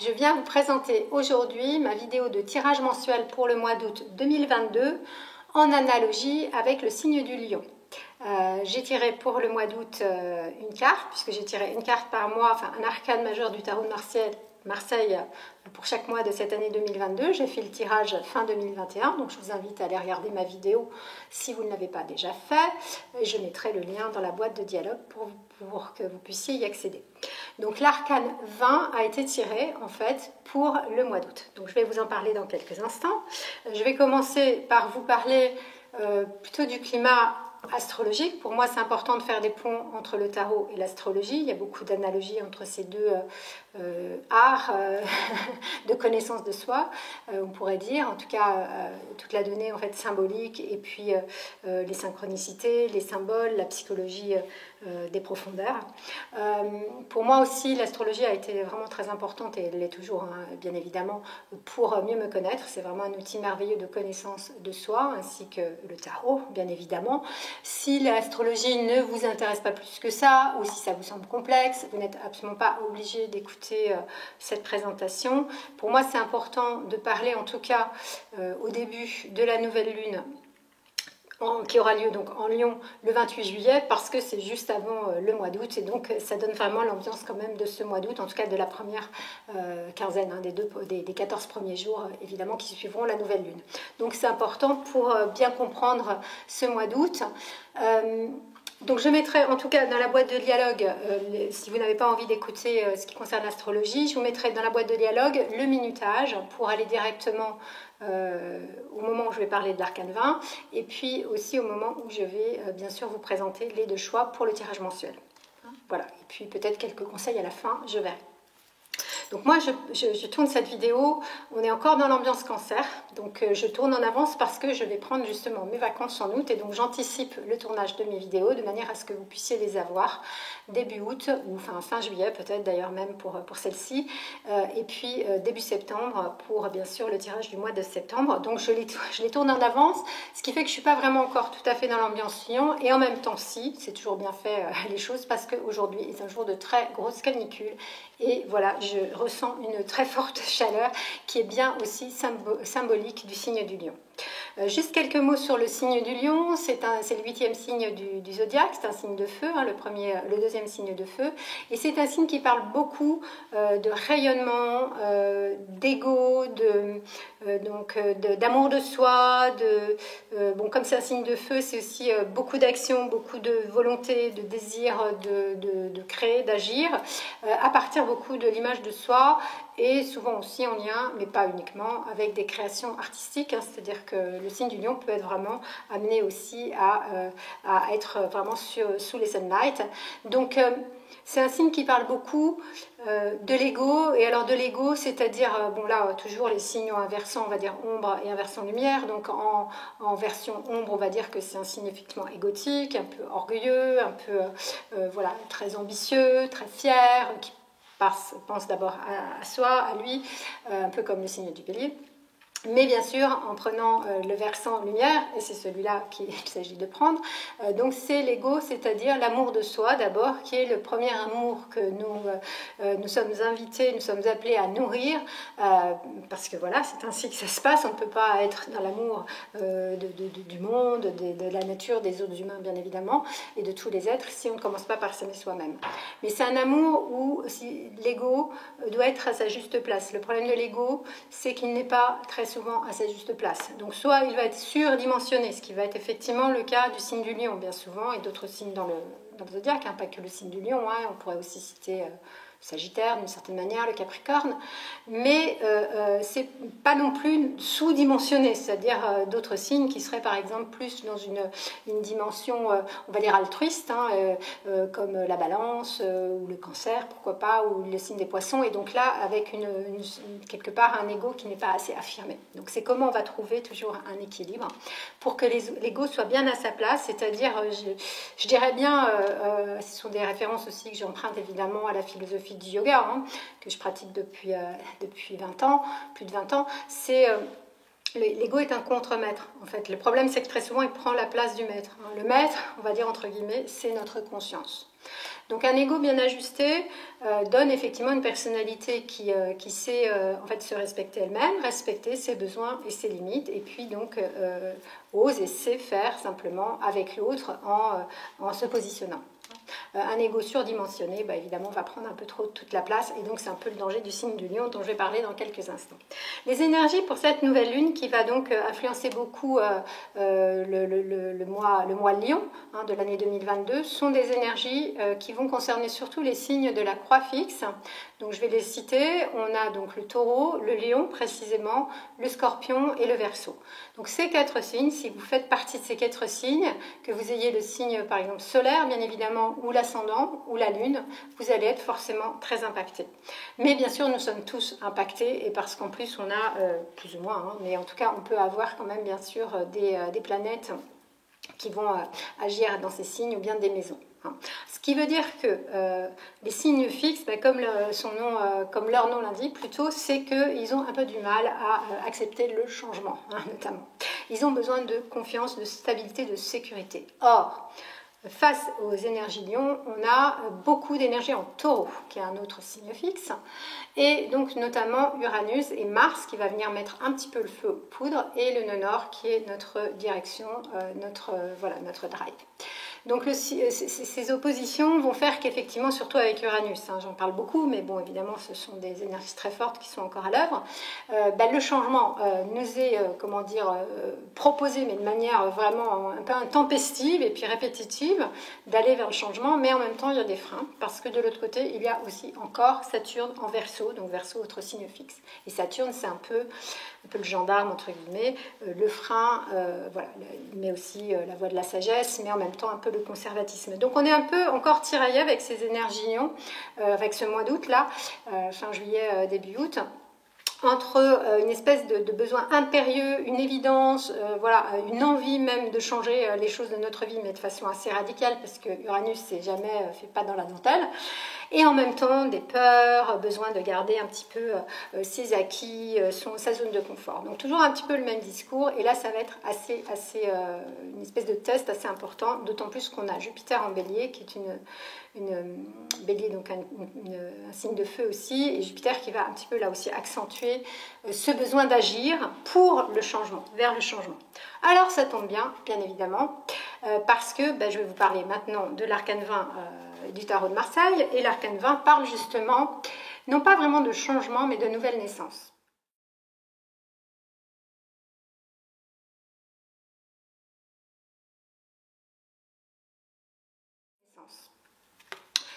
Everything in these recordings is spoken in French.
Je viens vous présenter aujourd'hui ma vidéo de tirage mensuel pour le mois d'août 2022 en analogie avec le signe du lion. J'ai tiré pour le mois d'août une carte, puisque j'ai tiré une carte par mois, enfin un arcane majeur du tarot de Marseille pour chaque mois de cette année 2022. J'ai fait le tirage fin 2021, donc je vous invite à aller regarder ma vidéo si vous ne l'avez pas déjà fait. Et je mettrai le lien dans la boîte de dialogue pour que vous puissiez y accéder. Donc l'arcane 20 a été tiré en fait pour le mois d'août. Donc je vais vous en parler dans quelques instants. Je vais commencer par vous parler plutôt du climat astrologique. Pour moi, c'est important de faire des ponts entre le tarot et l'astrologie. Il y a beaucoup d'analogies entre ces deux arts de connaissance de soi, on pourrait dire. En tout cas, toute la donnée en fait symbolique et puis les synchronicités, les symboles, la psychologie des profondeurs. Pour moi aussi, l'astrologie a été vraiment très importante et elle l'est toujours, hein, bien évidemment, pour mieux me connaître. C'est vraiment un outil merveilleux de connaissance de soi, ainsi que le tarot, bien évidemment. Si l'astrologie ne vous intéresse pas plus que ça, ou si ça vous semble complexe, vous n'êtes absolument pas obligé d'écouter cette présentation. Pour moi, c'est important de parler, en tout cas, au début de la nouvelle lune, qui aura lieu donc en Lion le 28 juillet, parce que c'est juste avant le mois d'août, et donc ça donne vraiment l'ambiance quand même de ce mois d'août, en tout cas de la première quinzaine, hein, des 14 premiers jours, évidemment, qui suivront la nouvelle lune. Donc c'est important pour bien comprendre ce mois d'août. Donc je mettrai en tout cas dans la boîte de dialogue, si vous n'avez pas envie d'écouter ce qui concerne l'astrologie, je vous mettrai dans la boîte de dialogue le minutage pour aller directement au moment où je vais parler de l'arcane 20 et puis aussi au moment où je vais bien sûr vous présenter les deux choix pour le tirage mensuel. Voilà, et puis peut-être quelques conseils à la fin, je verrai. Donc moi, je tourne cette vidéo, on est encore dans l'ambiance cancer, donc je tourne en avance parce que je vais prendre justement mes vacances en août et donc j'anticipe le tournage de mes vidéos de manière à ce que vous puissiez les avoir début août ou fin juillet peut-être d'ailleurs même pour celle-ci et puis début septembre pour bien sûr le tirage du mois de septembre. Donc je les tourne en avance, ce qui fait que je ne suis pas vraiment encore tout à fait dans l'ambiance Lion et en même temps si, c'est toujours bien fait les choses parce qu'aujourd'hui est un jour de très grosse canicule et voilà, je ressens une très forte chaleur qui est bien aussi symbolique du signe du lion. Juste quelques mots sur le signe du lion, c'est le 8e signe du zodiaque, c'est un signe de feu, hein, le deuxième signe de feu, et c'est un signe qui parle beaucoup de rayonnement, d'ego, d'amour de soi, bon, comme c'est un signe de feu, c'est aussi beaucoup d'action, beaucoup de volonté, de désir de créer, d'agir, à partir beaucoup de l'image de soi, et souvent aussi en lien, mais pas uniquement, avec des créations artistiques, hein, c'est-à-dire que le signe du lion peut être vraiment amené aussi à être vraiment sous les sunlight. Donc c'est un signe qui parle beaucoup de l'ego, et alors de l'ego, c'est-à-dire, bon là, toujours les signes ont un versant, on va dire ombre et un versant lumière, donc en version ombre, on va dire que c'est un signe effectivement égotique, un peu orgueilleux, un peu, voilà, très ambitieux, très fier, qui pense d'abord à soi, à lui, un peu comme le signe du bélier. Mais bien sûr, en prenant le versant lumière, et c'est celui-là qu'il s'agit de prendre, donc c'est l'ego, c'est-à-dire l'amour de soi d'abord, qui est le premier amour que nous sommes invités, nous sommes appelés à nourrir, parce que voilà, c'est ainsi que ça se passe, on ne peut pas être dans l'amour du monde, de la nature, des autres humains bien évidemment, et de tous les êtres, si on ne commence pas par s'aimer soi-même. Mais c'est un amour où l'ego doit être à sa juste place. Le problème de l'ego, c'est qu'il n'est pas très souvent à sa juste place. Donc soit il va être surdimensionné, ce qui va être effectivement le cas du signe du lion bien souvent, et d'autres signes dans le zodiaque, hein, pas que le signe du lion, hein, on pourrait aussi citer Sagittaire d'une certaine manière, le Capricorne, mais c'est pas non plus sous-dimensionné, c'est-à-dire d'autres signes qui seraient par exemple plus dans une dimension, on va dire altruiste, hein, comme la Balance ou le Cancer, pourquoi pas, ou le signe des Poissons, et donc là avec quelque part un ego qui n'est pas assez affirmé. Donc c'est comment on va trouver toujours un équilibre pour que l'ego soit bien à sa place, c'est-à-dire, je dirais bien, ce sont des références aussi que j'emprunte évidemment à la philosophie du yoga, hein, que je pratique depuis 20 ans, plus de 20 ans, c'est l'ego est un contre-maître, en fait. Le problème, c'est que très souvent, il prend la place du maître. Le maître, on va dire entre guillemets, c'est notre conscience. Donc un ego bien ajusté donne effectivement une personnalité qui sait en fait se respecter elle-même, respecter ses besoins et ses limites, et puis donc ose et sait faire simplement avec l'autre en se positionnant. Un ego surdimensionné, évidemment, va prendre un peu trop toute la place, et donc c'est un peu le danger du signe du lion dont je vais parler dans quelques instants. Les énergies pour cette nouvelle lune qui va donc influencer beaucoup le mois lion de l'année 2022 sont des énergies qui vont concerner surtout les signes de la croix fixe. Donc je vais les citer. On a donc le taureau, le lion précisément, le scorpion et le verseau. Donc ces 4 signes, si vous faites partie de ces 4 signes, que vous ayez le signe par exemple solaire bien évidemment, ou l'ascendant, ou la lune, vous allez être forcément très impacté. Mais bien sûr nous sommes tous impactés, et parce qu'en plus on a plus ou moins, mais en tout cas on peut avoir quand même bien sûr des planètes qui vont agir dans ces signes ou bien des maisons. Ce qui veut dire que les signes fixes, comme leur nom l'indique plutôt, c'est qu'ils ont un peu du mal à accepter le changement, notamment. Ils ont besoin de confiance, de stabilité, de sécurité. Or, face aux énergies lion, on a beaucoup d'énergie en taureau, qui est un autre signe fixe, et donc notamment Uranus et Mars qui va venir mettre un petit peu le feu aux poudres, et le nœud nord qui est notre direction, notre drive. Donc ces oppositions vont faire qu'effectivement, surtout avec Uranus, j'en parle beaucoup, mais bon, évidemment, ce sont des énergies très fortes qui sont encore à l'œuvre, le changement nous est, proposé, mais de manière vraiment un peu intempestive et puis répétitive, d'aller vers le changement, mais en même temps, il y a des freins, parce que de l'autre côté, il y a aussi encore Saturne en Verseau, donc Verseau, autre signe fixe. Et Saturne, c'est un peu le gendarme, entre guillemets, le frein, il met aussi la voie de la sagesse, mais en même temps un peu le conservatisme. Donc on est un peu encore tiraillé avec ces énergies lions, avec ce mois d'août là, fin juillet, début août, entre une espèce de besoin impérieux, une évidence, une envie même de changer les choses de notre vie, mais de façon assez radicale, parce que Uranus, c'est jamais fait pas dans la dentelle, et en même temps des peurs, besoin de garder un petit peu ses acquis, sa zone de confort. Donc toujours un petit peu le même discours, et là ça va être assez une espèce de test assez important, d'autant plus qu'on a Jupiter en bélier, qui est une bélier, donc un signe de feu aussi, et Jupiter qui va un petit peu là aussi accentuer ce besoin d'agir pour le changement, vers le changement. Alors ça tombe bien évidemment, parce que je vais vous parler maintenant de l'arcane 20 du tarot de Marseille, et l'arcane 20 parle justement, non pas vraiment de changement, mais de nouvelle naissance.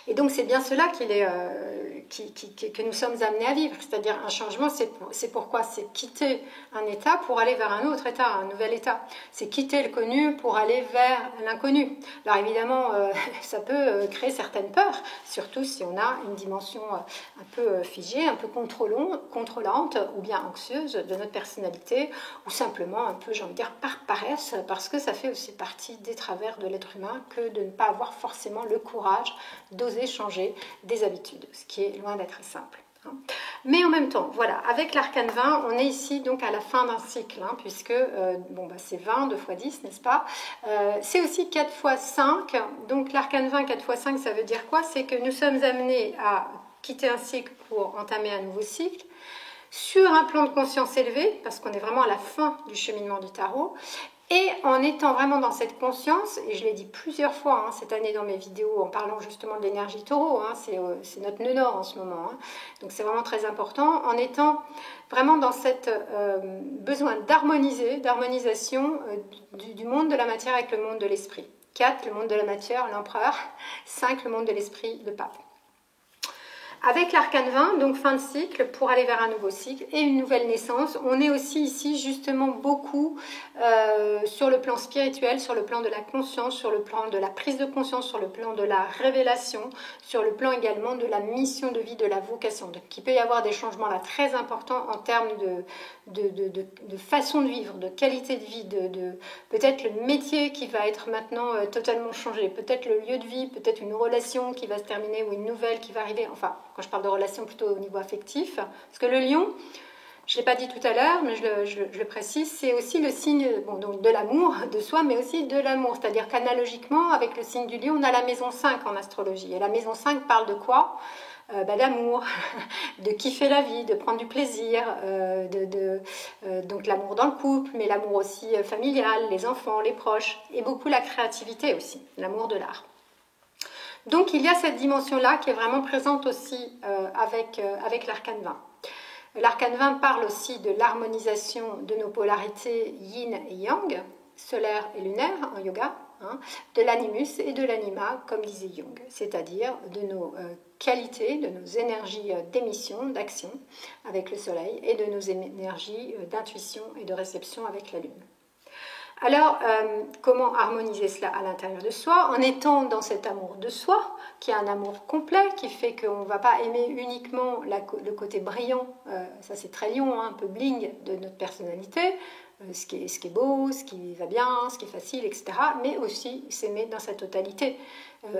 Et donc c'est bien cela que nous sommes amenés à vivre, c'est-à-dire un changement, c'est pourquoi? C'est quitter un état pour aller vers un autre état, un nouvel état. C'est quitter le connu pour aller vers l'inconnu. Alors évidemment, ça peut créer certaines peurs, surtout si on a une dimension un peu figée, un peu contrôlante ou bien anxieuse de notre personnalité, ou simplement un peu, j'ai envie de dire, par paresse, parce que ça fait aussi partie des travers de l'être humain que de ne pas avoir forcément le courage d'oser changer des habitudes, ce qui est loin d'être simple. Mais en même temps, voilà, avec l'arcane 20, on est ici donc à la fin d'un cycle, puisque c'est 20, 2 x 10, n'est-ce pas? C'est aussi 4 x 5, donc l'arcane 20, 4 x 5, ça veut dire quoi? C'est que nous sommes amenés à quitter un cycle pour entamer un nouveau cycle, sur un plan de conscience élevé, parce qu'on est vraiment à la fin du cheminement du tarot, et en étant vraiment dans cette conscience, et je l'ai dit plusieurs fois cette année dans mes vidéos en parlant justement de l'énergie taureau, c'est notre nœud nord en ce moment, donc c'est vraiment très important, en étant vraiment dans cette besoin d'harmonisation du monde de la matière avec le monde de l'esprit. 4, le monde de la matière, l'empereur. 5, le monde de l'esprit, le pape. Avec l'arcane 20, donc fin de cycle, pour aller vers un nouveau cycle et une nouvelle naissance, on est aussi ici justement beaucoup sur le plan spirituel, sur le plan de la conscience, sur le plan de la prise de conscience, sur le plan de la révélation, sur le plan également de la mission de vie, de la vocation. Donc il peut y avoir des changements là très importants en termes de façon de vivre, de qualité de vie, peut-être le métier qui va être maintenant totalement changé, peut-être le lieu de vie, peut-être une relation qui va se terminer ou une nouvelle qui va arriver, enfin quand je parle de relation plutôt au niveau affectif, parce que le lion, Je ne l'ai pas dit tout à l'heure, mais je le précise, c'est aussi le signe donc de l'amour de soi, mais aussi de l'amour. C'est-à-dire qu'analogiquement, avec le signe du lion, on a la maison 5 en astrologie. Et la maison 5 parle de quoi? D'amour, de kiffer la vie, de prendre du plaisir, donc l'amour dans le couple, mais l'amour aussi familial, les enfants, les proches, et beaucoup la créativité aussi, l'amour de l'art. Donc il y a cette dimension-là qui est vraiment présente aussi avec l'arcane 20. L'arcane 20 parle aussi de l'harmonisation de nos polarités yin et yang, solaire et lunaire en yoga, de l'animus et de l'anima, comme disait Jung, c'est-à-dire de nos qualités, de nos énergies d'émission, d'action avec le soleil et de nos énergies d'intuition et de réception avec la lune. Alors, comment harmoniser cela à l'intérieur de soi en étant dans cet amour de soi, qui est un amour complet, qui fait qu'on ne va pas aimer uniquement le côté brillant, ça c'est très lion, un peu bling de notre personnalité, ce qui est beau, ce qui va bien, ce qui est facile, etc. Mais aussi s'aimer dans sa totalité,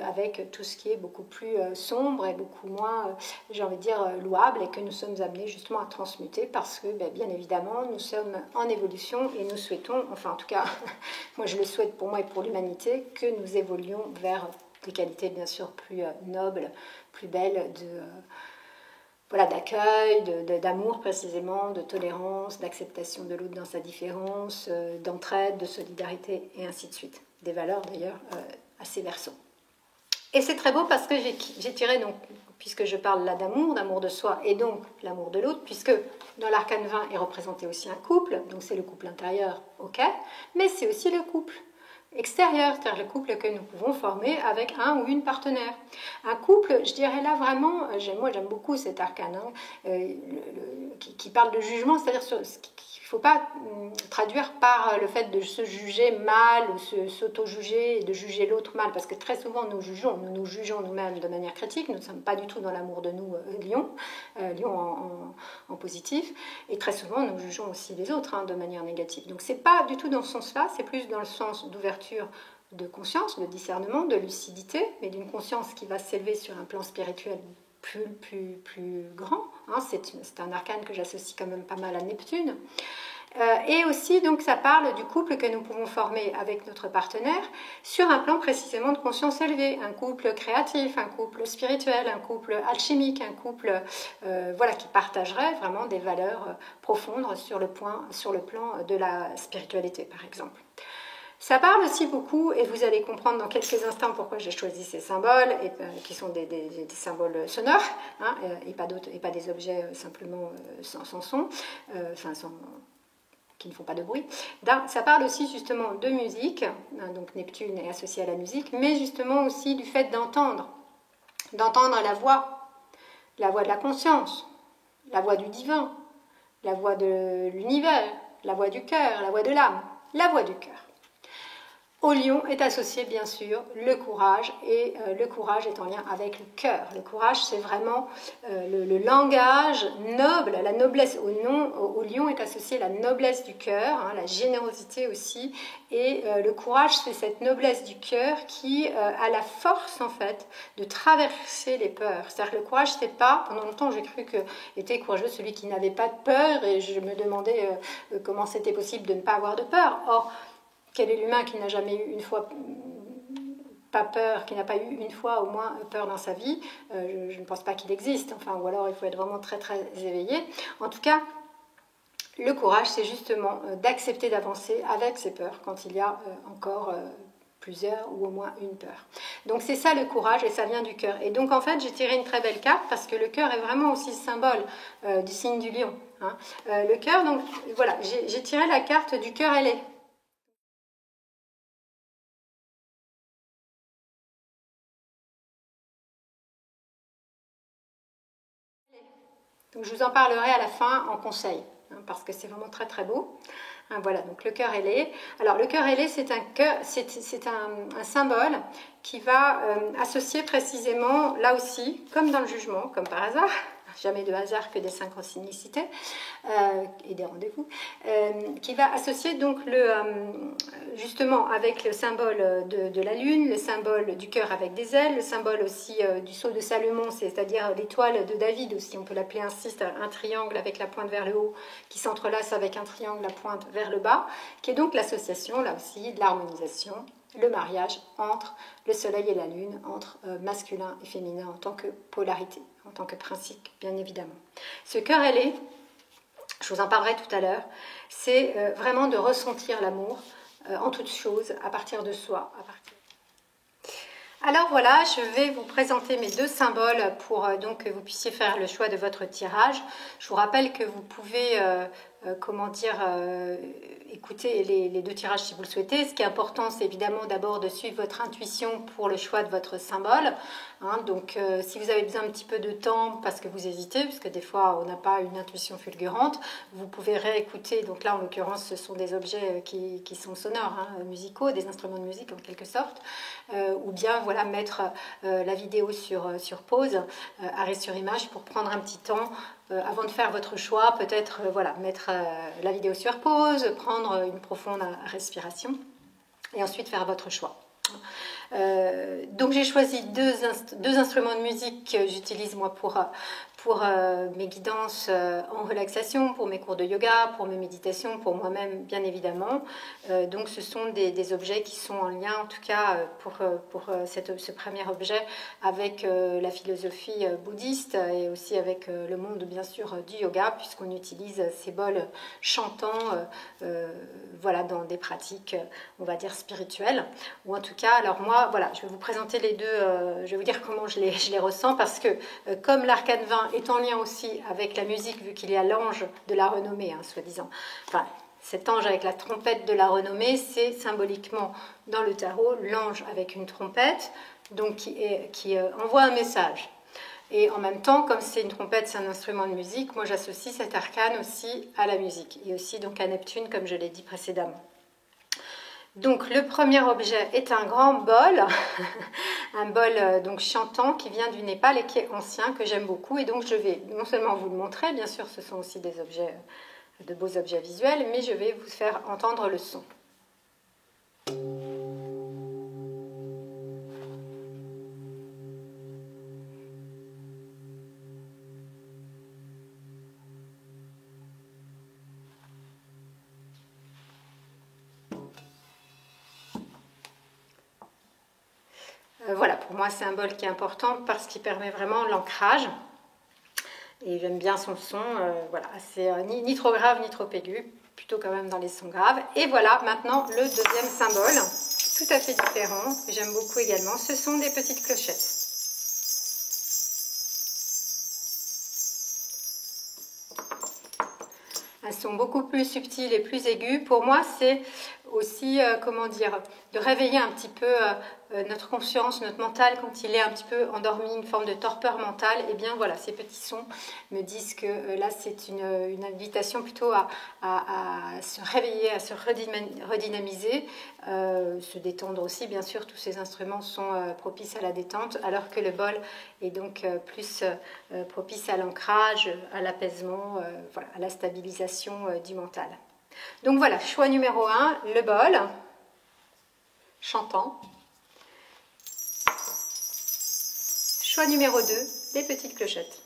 avec tout ce qui est beaucoup plus sombre et beaucoup moins, j'ai envie de dire, louable, et que nous sommes amenés justement à transmuter parce que, bien évidemment, nous sommes en évolution et nous souhaitons, enfin en tout cas, moi je le souhaite pour moi et pour l'humanité, que nous évoluions vers des qualités bien sûr plus nobles, plus belles d'accueil, d'amour précisément, de tolérance, d'acceptation de l'autre dans sa différence, d'entraide, de solidarité et ainsi de suite. Des valeurs d'ailleurs assez verso. Et c'est très beau parce que j'ai tiré, donc, puisque je parle là d'amour de soi et donc l'amour de l'autre, puisque dans l'arcane 20 est représenté aussi un couple, donc c'est le couple intérieur, ok, mais c'est aussi le couple extérieur, c'est-à-dire le couple que nous pouvons former avec un ou une partenaire. Un couple, je dirais là vraiment, moi j'aime beaucoup cet arcane qui parle de jugement, c'est-à-dire qu'il ne faut pas traduire par le fait de se juger mal ou s'auto-juger et de juger l'autre mal, parce que très souvent nous nous jugeons nous-mêmes de manière critique, nous ne sommes pas du tout dans l'amour de nous, lion en positif, et très souvent nous jugeons aussi les autres de manière négative. Donc c'est pas du tout dans ce sens-là, c'est plus dans le sens d'ouverture de conscience, de discernement, de lucidité, mais d'une conscience qui va s'élever sur un plan spirituel plus grand. C'est un arcane que j'associe quand même pas mal à Neptune. Et aussi, donc, ça parle du couple que nous pouvons former avec notre partenaire sur un plan précisément de conscience élevée, un couple créatif, un couple spirituel, un couple alchimique, un couple qui partagerait vraiment des valeurs profondes sur le plan de la spiritualité, par exemple. Ça parle aussi beaucoup, et vous allez comprendre dans quelques instants pourquoi j'ai choisi ces symboles, qui sont des symboles sonores, et pas des objets simplement sans son, qui ne font pas de bruit. Ça parle aussi justement de musique, donc Neptune est associé à la musique, mais justement aussi du fait d'entendre la voix de la conscience, la voix du divin, la voix de l'univers, la voix du cœur, la voix de l'âme, la voix du cœur. Au lion est associé bien sûr le courage, et le courage est en lien avec le cœur. Le courage, c'est vraiment le langage noble, la noblesse. Au lion est associé la noblesse du cœur, la générosité aussi, et le courage, c'est cette noblesse du cœur qui a la force en fait de traverser les peurs. C'est-à-dire que le courage, c'est pas, pendant longtemps j'ai cru que était courageux celui qui n'avait pas de peur, et je me demandais comment c'était possible de ne pas avoir de peur. Or, quel est l'humain qui n'a jamais eu une fois pas peur, qui n'a pas eu une fois au moins peur dans sa vie? Je ne pense pas qu'il existe, ou alors il faut être vraiment très très éveillé. En tout cas, le courage, c'est justement d'accepter d'avancer avec ses peurs quand il y a encore plusieurs ou au moins une peur. Donc c'est ça le courage, et ça vient du cœur. Et donc en fait, j'ai tiré une très belle carte parce que le cœur est vraiment aussi symbole du signe du lion. Le cœur, donc voilà, j'ai tiré la carte du cœur ailé. Donc je vous en parlerai à la fin en conseil, parce que c'est vraiment très très beau. Voilà, donc le cœur ailé. Alors le cœur ailé, c'est un symbole qui va associer précisément, là aussi, comme dans le jugement, comme par hasard, jamais de hasard que des synchronicités et des rendez-vous, qui va associer donc justement avec le symbole de la lune, le symbole du cœur avec des ailes, le symbole aussi du sceau de Salomon, c'est-à-dire l'étoile de David aussi, on peut l'appeler ainsi, c'est un triangle avec la pointe vers le haut qui s'entrelace avec un triangle la pointe vers le bas, qui est donc l'association là aussi de l'harmonisation, le mariage entre le soleil et la lune, entre masculin et féminin en tant que polarité, en tant que principe bien évidemment. Ce cœur ailé, je vous en parlerai tout à l'heure, c'est vraiment de ressentir l'amour en toute chose, à partir de soi. Alors voilà, je vais vous présenter mes deux symboles pour donc que vous puissiez faire le choix de votre tirage. Je vous rappelle que vous pouvez écouter les deux tirages si vous le souhaitez. Ce qui est important, c'est évidemment d'abord de suivre votre intuition pour le choix de votre symbole. Donc si vous avez besoin un petit peu de temps parce que vous hésitez, parce que des fois on n'a pas une intuition fulgurante, vous pouvez réécouter. Donc là en l'occurrence ce sont des objets qui sont sonores, musicaux, des instruments de musique en quelque sorte, ou bien voilà mettre la vidéo sur pause, arrêt sur image pour prendre un petit temps avant de faire votre choix, peut-être voilà, mettre la vidéo sur pause, prendre une profonde respiration et ensuite faire votre choix. Donc j'ai choisi deux instruments de musique que j'utilise moi pour mes guidances en relaxation, pour mes cours de yoga, pour mes méditations, pour moi-même bien évidemment. Donc ce sont des objets qui sont en lien en tout cas pour ce premier objet avec la philosophie bouddhiste et aussi avec le monde bien sûr du yoga puisqu'on utilise ces bols chantants voilà, dans des pratiques on va dire spirituelles ou en tout cas alors moi voilà je vais vous présenter les deux je vais vous dire comment je les ressens parce que comme l'arcane 20 est en lien aussi avec la musique vu qu'il y a l'ange de la renommée soi-disant, enfin cet ange avec la trompette de la renommée c'est symboliquement dans le tarot l'ange avec une trompette donc qui envoie un message. Et en même temps, comme c'est une trompette, c'est un instrument de musique, moi j'associe cet arcane aussi à la musique et aussi donc à Neptune comme je l'ai dit précédemment. Donc le premier objet est un grand bol, un bol donc chantant qui vient du Népal et qui est ancien, que j'aime beaucoup. Et donc je vais non seulement vous le montrer, bien sûr ce sont aussi des objets, de beaux objets visuels, mais je vais vous faire entendre le son. Voilà, pour moi c'est un bol qui est important parce qu'il permet vraiment l'ancrage. Et j'aime bien son son, voilà, c'est ni trop grave ni trop aigu, plutôt quand même dans les sons graves. Et voilà, maintenant le deuxième symbole, tout à fait différent, que j'aime beaucoup également, ce sont des petites clochettes. Un son beaucoup plus subtil et plus aigu. Pour moi, c'est aussi, comment dire, de réveiller un petit peu notre conscience, notre mental quand il est un petit peu endormi, une forme de torpeur mentale. Et bien voilà, ces petits sons me disent que là, c'est une invitation plutôt à se réveiller, à se redynamiser, se détendre aussi. Bien sûr, tous ces instruments sont propices à la détente, alors que le bol est donc plus propice à l'ancrage, à l'apaisement, voilà, à la stabilisation du mental. Donc voilà, choix numéro 1, le bol, chantant. Choix numéro 2, les petites clochettes.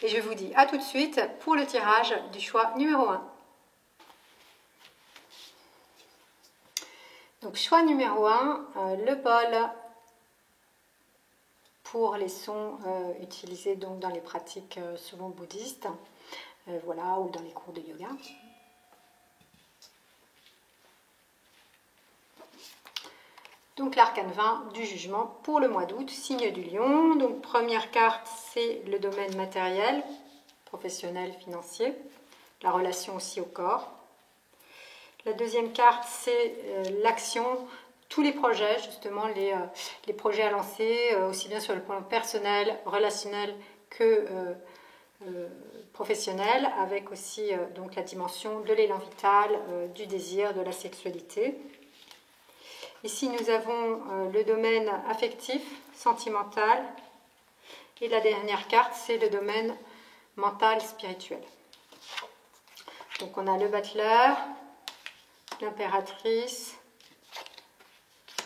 Et je vous dis à tout de suite pour le tirage du choix numéro 1. Donc choix numéro 1, le bol pour les sons utilisés donc dans les pratiques souvent bouddhistes, voilà, ou dans les cours de yoga. Donc l'arcane 20 du jugement pour le mois d'août, signe du lion. Donc première carte, c'est le domaine matériel, professionnel, financier, la relation aussi au corps. La deuxième carte, c'est l'action, tous les projets, justement les projets à lancer, aussi bien sur le plan personnel, relationnel que professionnel, avec aussi donc la dimension de l'élan vital, du désir, de la sexualité. Ici, nous avons le domaine affectif, sentimental. Et la dernière carte, c'est le domaine mental, spirituel. Donc, on a le battleur, l'impératrice,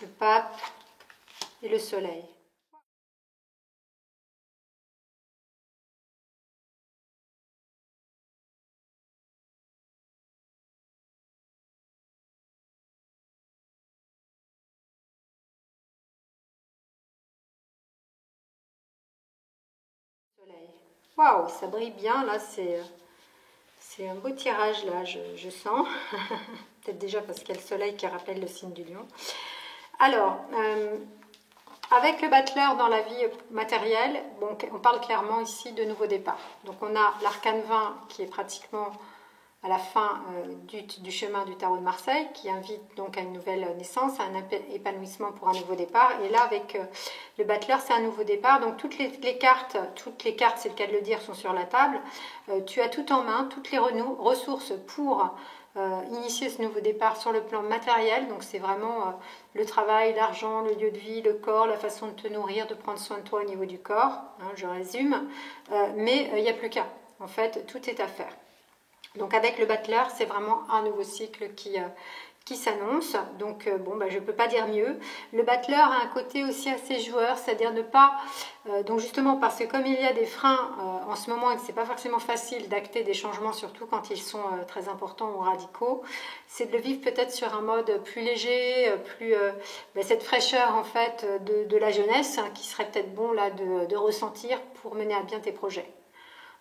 le pape et le soleil. Waouh, ça brille bien là, c'est un beau tirage là, je sens. Peut-être déjà parce qu'il y a le soleil qui rappelle le signe du lion. Alors, avec le battleur dans la vie matérielle, bon, on parle clairement ici de nouveau départ. Donc on a l'arcane 20 qui est pratiquement à la fin du chemin du tarot de Marseille, qui invite donc à une nouvelle naissance, à un épanouissement pour un nouveau départ. Et là, avec le battleur, c'est un nouveau départ. Donc toutes les cartes, c'est le cas de le dire, sont sur la table. Tu as tout en main, toutes les ressources pour initier ce nouveau départ sur le plan matériel. Donc c'est vraiment le travail, l'argent, le lieu de vie, le corps, la façon de te nourrir, de prendre soin de toi au niveau du corps. Hein, je résume. Mais il n'y a plus qu'à. En fait, tout est à faire. Donc avec le battleur, c'est vraiment un nouveau cycle qui s'annonce. Donc bon, je ne peux pas dire mieux. Le battleur a un côté aussi assez joueur, c'est-à-dire ne pas... donc justement parce que comme il y a des freins en ce moment et que ce n'est pas forcément facile d'acter des changements, surtout quand ils sont très importants ou radicaux, c'est de le vivre peut-être sur un mode plus léger, plus cette fraîcheur en fait de la jeunesse hein, qui serait peut-être bon là de ressentir pour mener à bien tes projets.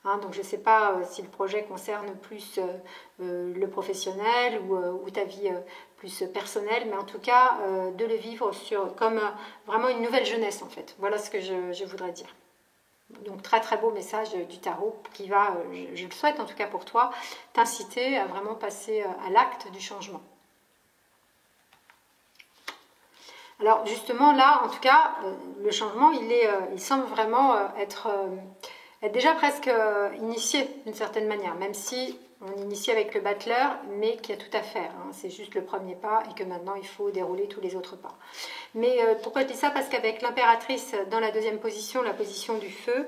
Hein, donc je ne sais pas si le projet concerne plus le professionnel ou ta vie plus personnelle, mais en tout cas de le vivre comme vraiment une nouvelle jeunesse en fait. Voilà ce que je voudrais dire. Donc très très beau message du tarot qui va, je le souhaite en tout cas pour toi, t'inciter à vraiment passer à l'acte du changement. Alors justement là, en tout cas, le changement, il semble vraiment être déjà presque initié d'une certaine manière, même si on initie avec le battleur, mais qu'il y a tout à faire. Hein. C'est juste le premier pas et que maintenant il faut dérouler tous les autres pas. Mais pourquoi je dis ça? Parce qu'avec l'impératrice dans la deuxième position, la position du feu,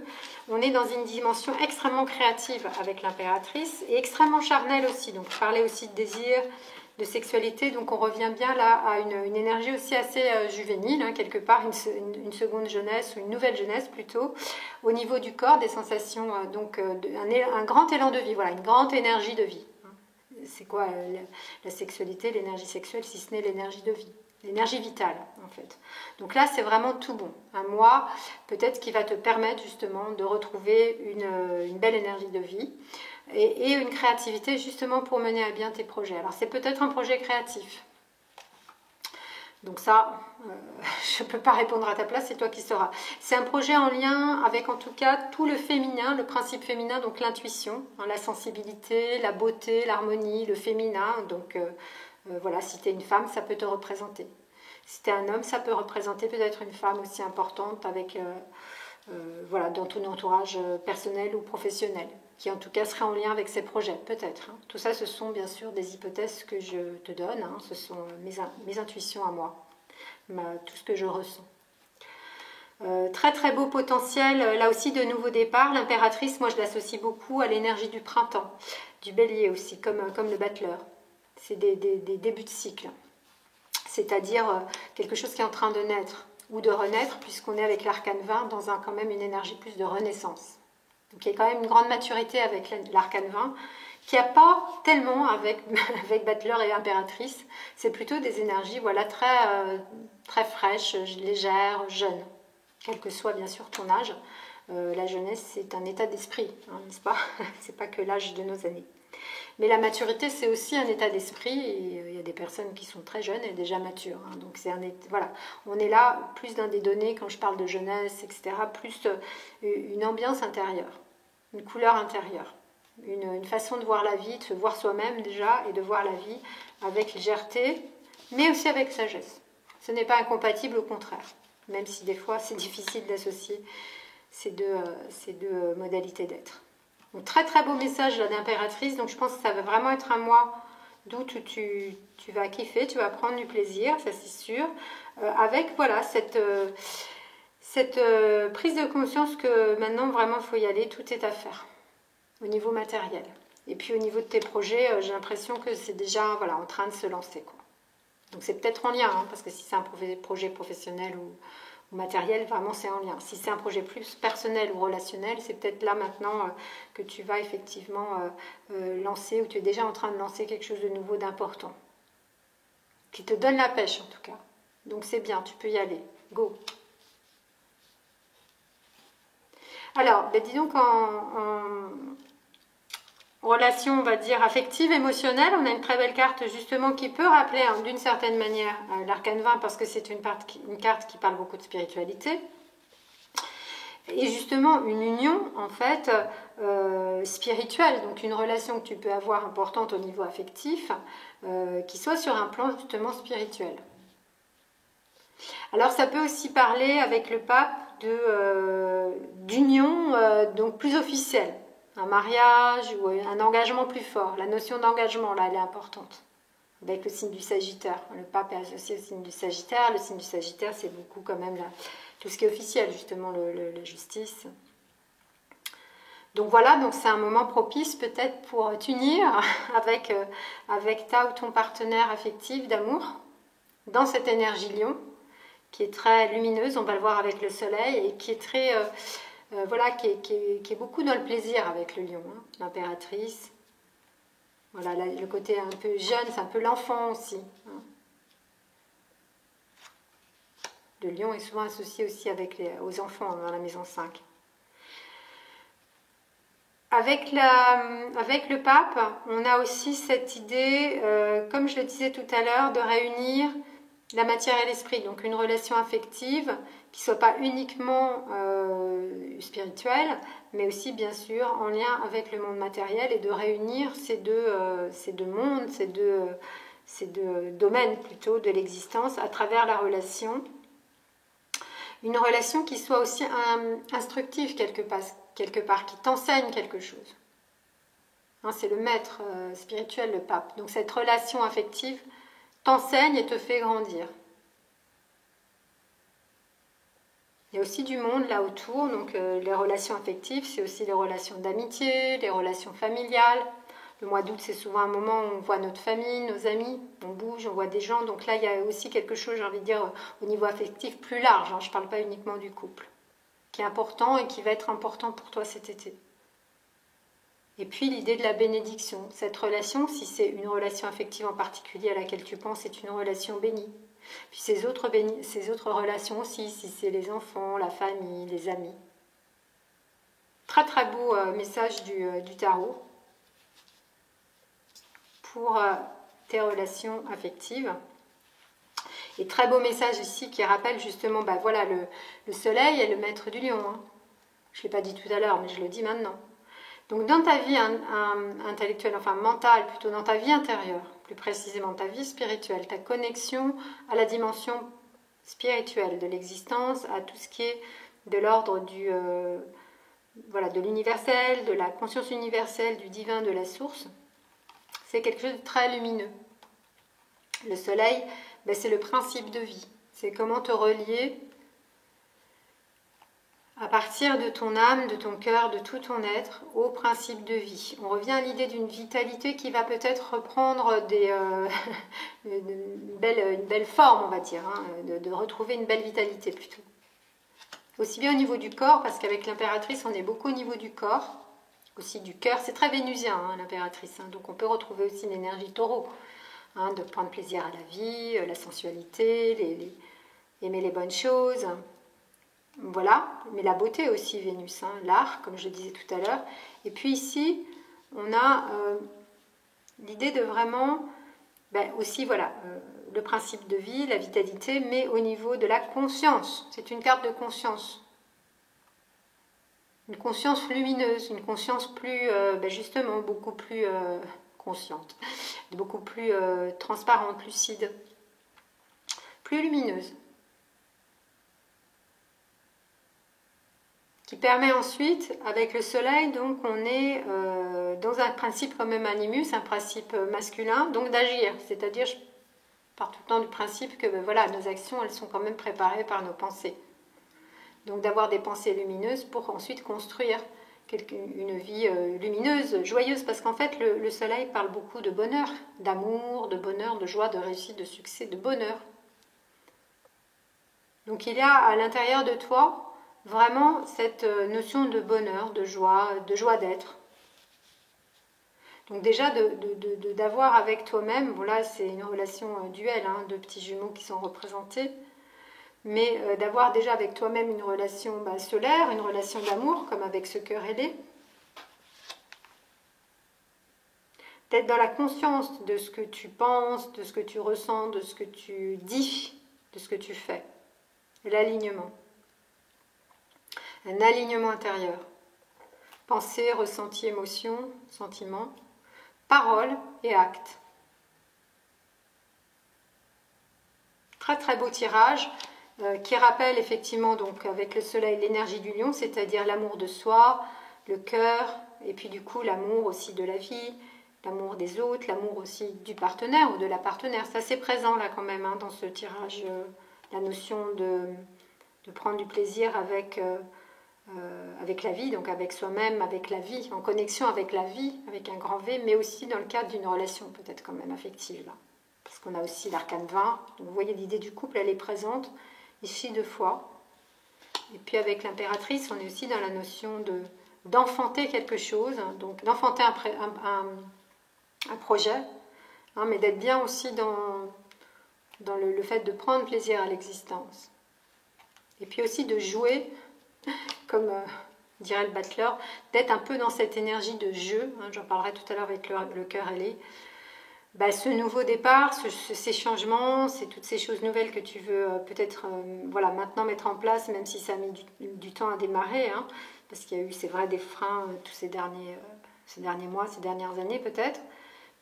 on est dans une dimension extrêmement créative avec l'impératrice et extrêmement charnelle aussi. Donc je parlais aussi de désir, de sexualité, donc on revient bien là à une énergie aussi assez juvénile, hein, quelque part une seconde jeunesse ou une nouvelle jeunesse plutôt, au niveau du corps, des sensations, donc un grand élan de vie, voilà, une grande énergie de vie. C'est quoi la sexualité, l'énergie sexuelle, si ce n'est l'énergie de vie, l'énergie vitale en fait. Donc là c'est vraiment tout bon, un mois peut-être qui va te permettre justement de retrouver une belle énergie de vie. Et une créativité justement pour mener à bien tes projets. Alors c'est peut-être un projet créatif. Donc ça, je ne peux pas répondre à ta place, c'est toi qui sauras. C'est un projet en lien avec en tout cas tout le féminin, le principe féminin, donc l'intuition, hein, la sensibilité, la beauté, l'harmonie, le féminin. Donc voilà, si tu es une femme, ça peut te représenter. Si tu es un homme, ça peut représenter peut-être une femme aussi importante avec... voilà, dans ton entourage personnel ou professionnel, qui en tout cas serait en lien avec ces projets, peut-être. Hein. Tout ça, ce sont bien sûr des hypothèses que je te donne, hein. Ce sont mes intuitions à moi, tout ce que je ressens. Très très beau potentiel, là aussi de nouveaux départs. L'impératrice, moi je l'associe beaucoup à l'énergie du printemps, du bélier aussi, comme le battleur. C'est des débuts de cycle, c'est-à-dire quelque chose qui est en train de naître ou de renaître, puisqu'on est avec l'arcane 20 dans quand même une énergie plus de renaissance. Donc il y a quand même une grande maturité avec l'arcane 20, qui n'a pas tellement avec battleur et impératrice. C'est plutôt des énergies voilà, très fraîches, légères, jeunes, quel que soit bien sûr ton âge. La jeunesse, c'est un état d'esprit, hein, n'est-ce pas? C'est pas que l'âge de nos années. Mais la maturité, c'est aussi un état d'esprit. Et il y a des personnes qui sont très jeunes et déjà matures. Hein. Donc voilà, on est là plus dans des données, quand je parle de jeunesse, etc., plus une ambiance intérieure, une couleur intérieure, une façon de voir la vie, de se voir soi-même déjà et de voir la vie avec légèreté, mais aussi avec sagesse. Ce n'est pas incompatible, au contraire, même si des fois c'est difficile d'associer ces deux modalités d'être. Donc, très très beau message d'impératrice, donc je pense que ça va vraiment être un mois d'août où tu vas kiffer, tu vas prendre du plaisir, ça c'est sûr, avec voilà cette prise de conscience que maintenant vraiment il faut y aller, tout est à faire au niveau matériel. Et puis au niveau de tes projets, j'ai l'impression que c'est déjà voilà, en train de se lancer, quoi. Donc c'est peut-être en lien, hein, parce que si c'est un projet professionnel ou matériel, vraiment c'est en lien. Si c'est un projet plus personnel ou relationnel, c'est peut-être là maintenant que tu vas effectivement lancer, ou tu es déjà en train de lancer quelque chose de nouveau, d'important, qui te donne la pêche en tout cas. Donc c'est bien, tu peux y aller. Go! Alors, ben dis donc en relation, on va dire, affective, émotionnelle, on a une très belle carte justement qui peut rappeler hein, d'une certaine manière l'arcane 20 parce que c'est une carte qui parle beaucoup de spiritualité. Et justement, une union, en fait, spirituelle, donc une relation que tu peux avoir importante au niveau affectif, qui soit sur un plan justement spirituel. Alors, ça peut aussi parler avec le pape d'union donc plus officielle, un mariage ou un engagement plus fort. La notion d'engagement, là, elle est importante. Avec le signe du Sagittaire. Le pape est associé au signe du Sagittaire. Le signe du Sagittaire, c'est beaucoup quand même tout ce qui est officiel, justement, la justice. Donc voilà, donc c'est un moment propice peut-être pour t'unir avec ta ou ton partenaire affectif d'amour dans cette énergie lion qui est très lumineuse, on va le voir avec le soleil, et qui est très, voilà, qui est beaucoup dans le plaisir avec le lion, hein, l'impératrice. Voilà, là, le côté un peu jeune, c'est un peu l'enfant aussi. Hein. Le lion est souvent associé aussi aux enfants dans la maison 5. Avec le pape, on a aussi cette idée, comme je le disais tout à l'heure, de réunir la matière et l'esprit. Donc une relation affective qui ne soit pas uniquement spirituelle, mais aussi bien sûr en lien avec le monde matériel, et de réunir ces deux mondes, ces deux domaines plutôt de l'existence à travers la relation. Une relation qui soit aussi instructive quelque part, qui t'enseigne quelque chose. Hein, c'est le maître spirituel, le pape. Donc cette relation affective t'enseigne et te fait grandir. Il y a aussi du monde là autour, donc les relations affectives, c'est aussi les relations d'amitié, les relations familiales. Le mois d'août, c'est souvent un moment où on voit notre famille, nos amis, on bouge, on voit des gens. Donc là, il y a aussi quelque chose, j'ai envie de dire, au niveau affectif plus large. Hein, je ne parle pas uniquement du couple, qui est important et qui va être important pour toi cet été. Et puis l'idée de la bénédiction. Cette relation, si c'est une relation affective en particulier à laquelle tu penses, c'est une relation bénie. Puis ces autres relations aussi, si c'est les enfants, la famille, les amis. Très très beau message du tarot pour tes relations affectives. Et très beau message ici qui rappelle justement, bah voilà, le soleil est le maître du lion. Hein. Je ne l'ai pas dit tout à l'heure, mais je le dis maintenant. Donc dans ta vie intellectuelle, enfin mentale, plutôt dans ta vie intérieure, plus précisément ta vie spirituelle, ta connexion à la dimension spirituelle de l'existence, à tout ce qui est de l'ordre de l'universel, de la conscience universelle, du divin, de la source, c'est quelque chose de très lumineux. Le soleil, ben, c'est le principe de vie. C'est comment te relier à partir de ton âme, de ton cœur, de tout ton être, au principe de vie. On revient à l'idée d'une vitalité qui va peut-être reprendre une belle forme, on va dire, hein, de retrouver une belle vitalité plutôt. Aussi bien au niveau du corps, parce qu'avec l'impératrice, on est beaucoup au niveau du corps, aussi du cœur. C'est très vénusien, hein, l'impératrice, hein, donc on peut retrouver aussi une énergie taureau, hein, de prendre plaisir à la vie, la sensualité, aimer les bonnes choses. Voilà, mais la beauté aussi, Vénus, hein, l'art, comme je le disais tout à l'heure. Et puis ici, on a l'idée de vraiment, aussi, voilà, le principe de vie, la vitalité, mais au niveau de la conscience. C'est une carte de conscience. Une conscience lumineuse, une conscience plus, justement, beaucoup plus consciente, beaucoup plus transparente, lucide, plus lumineuse. Qui permet ensuite, avec le soleil, donc on est dans un principe quand même animus, un principe masculin, donc d'agir. C'est-à-dire, je pars tout le temps du principe que voilà, nos actions, elles sont quand même préparées par nos pensées. Donc d'avoir des pensées lumineuses pour ensuite construire une vie lumineuse, joyeuse, parce qu'en fait le soleil parle beaucoup de bonheur, d'amour, de bonheur, de joie, de réussite, de succès, de bonheur. Donc il y a à l'intérieur de toi vraiment cette notion de bonheur, de joie d'être. Donc déjà d'avoir avec toi-même, bon là c'est une relation duelle, hein, deux petits jumeaux qui sont représentés, mais d'avoir déjà avec toi-même une relation solaire, une relation d'amour, comme avec ce cœur ailé, d'être dans la conscience de ce que tu penses, de ce que tu ressens, de ce que tu dis, de ce que tu fais. L'alignement. Un alignement intérieur. Pensée, ressenti, émotion, sentiment, parole et acte. Très très beau tirage qui rappelle effectivement donc avec le soleil l'énergie du lion, c'est-à-dire l'amour de soi, le cœur, et puis du coup l'amour aussi de la vie, l'amour des autres, l'amour aussi du partenaire ou de la partenaire. C'est assez présent là quand même hein, dans ce tirage, la notion de prendre du plaisir avec la vie, donc avec soi-même, avec la vie, en connexion avec la vie, avec un grand V, mais aussi dans le cadre d'une relation peut-être quand même affective. Là. Parce qu'on a aussi l'arcane 20, donc vous voyez l'idée du couple, elle est présente ici 2 fois. Et puis avec l'impératrice, on est aussi dans la notion d'enfanter quelque chose, donc d'enfanter un projet, hein, mais d'être bien aussi dans le fait de prendre plaisir à l'existence. Et puis aussi de jouer, comme dirait le battleur, d'être un peu dans cette énergie de jeu, hein, j'en parlerai tout à l'heure avec le cœur ailé. Ce nouveau départ, ces changements, c'est toutes ces choses nouvelles que tu veux peut-être maintenant mettre en place, même si ça a mis du temps à démarrer, hein, parce qu'il y a eu, c'est vrai, des freins tous ces derniers mois, ces dernières années peut-être,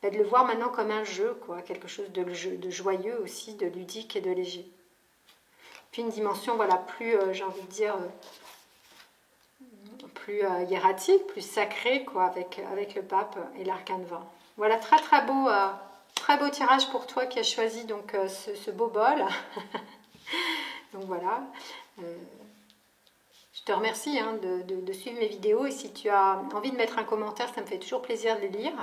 de le voir maintenant comme un jeu, quoi, quelque chose de joyeux aussi, de ludique et de léger. Puis une dimension plus, j'ai envie de dire, plus hiératique, plus sacrée, quoi, avec le pape et l'arcane 20. Voilà, très beau tirage pour toi qui as choisi donc ce beau bol. Donc voilà, je te remercie hein, de suivre mes vidéos et si tu as envie de mettre un commentaire, ça me fait toujours plaisir de les lire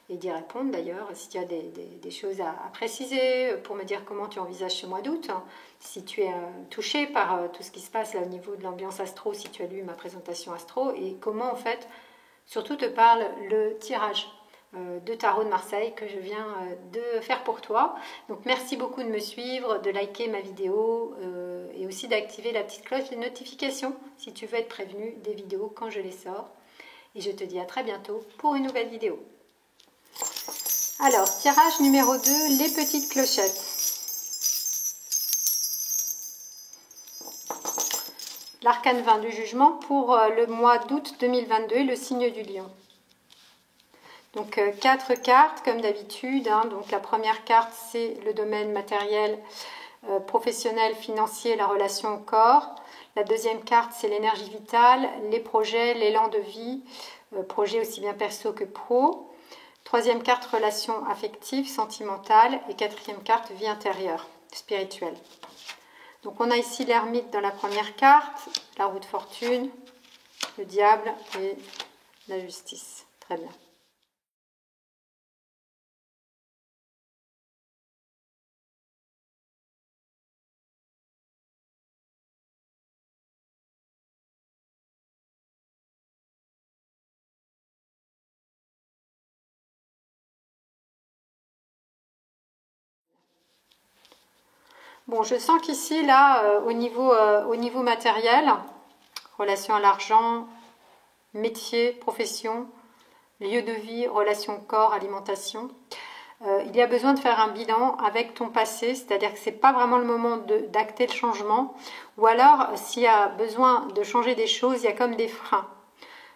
et d'y répondre d'ailleurs. Si tu as des choses à préciser pour me dire comment tu envisages ce mois d'août, hein, si tu es touché par tout ce qui se passe là au niveau de l'ambiance astro, si tu as lu ma présentation astro et comment en fait surtout te parle le tirage de Tarot de Marseille que je viens de faire pour toi. Donc merci beaucoup de me suivre, de liker ma vidéo et aussi d'activer la petite cloche de notification si tu veux être prévenu des vidéos quand je les sors. Et je te dis à très bientôt pour une nouvelle vidéo. Alors, tirage numéro 2, les petites clochettes. L'arcane 20 du jugement pour le mois d'août 2022 et le signe du lion. Donc 4 cartes comme d'habitude, hein. Donc la première carte c'est le domaine matériel, professionnel, financier, la relation au corps. La deuxième carte c'est l'énergie vitale, les projets, l'élan de vie, projet aussi bien perso que pro. Troisième carte relation affective, sentimentale et quatrième carte vie intérieure, spirituelle. Donc on a ici l'ermite dans la première carte, la roue de fortune, le diable et la justice. Très bien. Bon, je sens qu'ici, là, au niveau matériel, relation à l'argent, métier, profession, lieu de vie, relation corps, alimentation, il y a besoin de faire un bilan avec ton passé, c'est-à-dire que ce n'est pas vraiment le moment d'acter le changement, ou alors s'il y a besoin de changer des choses, il y a comme des freins,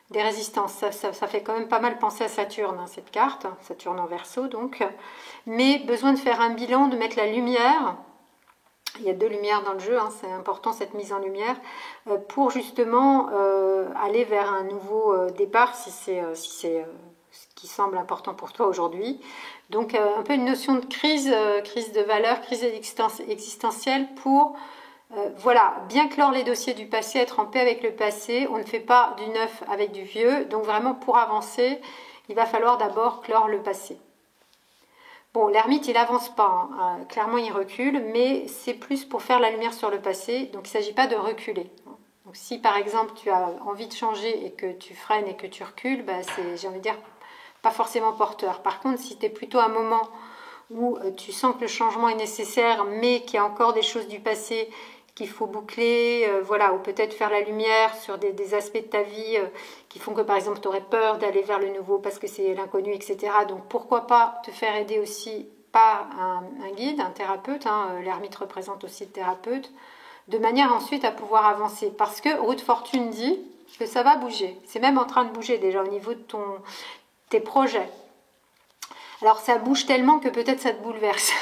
des résistances. Ça fait quand même pas mal penser à Saturne, hein, cette carte, Saturne en Verseau donc, mais besoin de faire un bilan, de mettre la lumière. Il y a 2 lumières dans le jeu, hein, c'est important cette mise en lumière, pour justement aller vers un nouveau départ si c'est ce qui semble important pour toi aujourd'hui. Donc un peu une notion de crise de valeur, crise existentielle pour Voilà, bien clore les dossiers du passé, être en paix avec le passé. On ne fait pas du neuf avec du vieux. Donc vraiment, pour avancer, il va falloir d'abord clore le passé. Bon, l'ermite, il avance pas, hein. Clairement, il recule, mais c'est plus pour faire la lumière sur le passé. Donc, il ne s'agit pas de reculer. Donc, si par exemple, tu as envie de changer et que tu freines et que tu recules, bah, c'est, j'ai envie de dire, pas forcément porteur. Par contre, si tu es plutôt à un moment où tu sens que le changement est nécessaire, mais qu'il y a encore des choses du passé qu'il faut boucler, voilà, ou peut-être faire la lumière sur des aspects de ta vie qui font que par exemple tu aurais peur d'aller vers le nouveau parce que c'est l'inconnu, etc. Donc pourquoi pas te faire aider aussi par un guide, un thérapeute, hein, l'ermite représente aussi le thérapeute, de manière ensuite à pouvoir avancer. Parce que Roue de Fortune dit que ça va bouger, c'est même en train de bouger déjà au niveau de tes projets. Alors ça bouge tellement que peut-être ça te bouleverse.